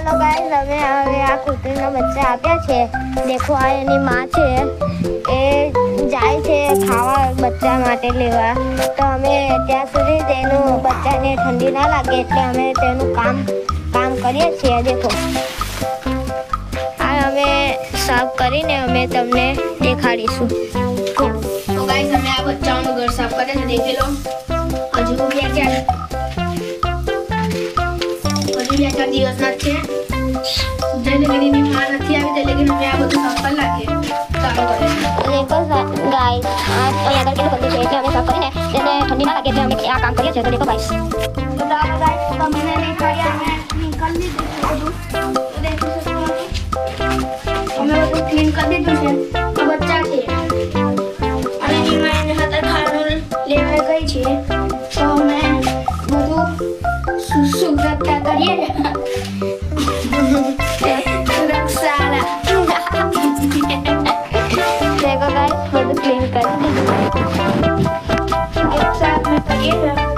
चलो गाइस हमें હવે આ કૂતરીના બચ્ચા આપ્યા છે દેખો આ એની માં છે એ જાય છે ખાવા બચ્ચા માટે લેવા તો અમે ત્યાં સુધી તેનું બચ્ચાને ઠંડી ના લાગે એટલે અમે તેનું કામ કરીએ છીએ દેખો આ અમે સાફ કરીને અમે તમને દેખાડીશું તો ગાઈસ અમે આ બચ્ચાઓનું ઘર સાફ કરે છે દેખી લો હજુ બે ચાર દિવસના છે જે લગીન એની માં નથી આવી તે લગીન અમે આ બધું સાફ કરી નાખીએ ચાલો કરે देखो गाइस आज अगर के बंदे છે એટલે અમે સાફ કરીને તેને ઠંડી ના લાગે એટલે અમે આ કામ કરીએ છીએ તો देखो गाइस તો ચાલો ગાઈસ તમને દેખાડ્યા અમે ક્લીન કરી દીધું બધું તો દેખો શકો અમે બધું ક્લીન કરી દીધું છે આ બચ્ચા છે અને એની માં એને હાથે ખાવાનું લેવા ગઈ છે તો અમે બધું સુરક્ષા કરીએ સુરક્ષા देखो गाइस બધું ક્લીન કરી દીધું एक साथ में करिए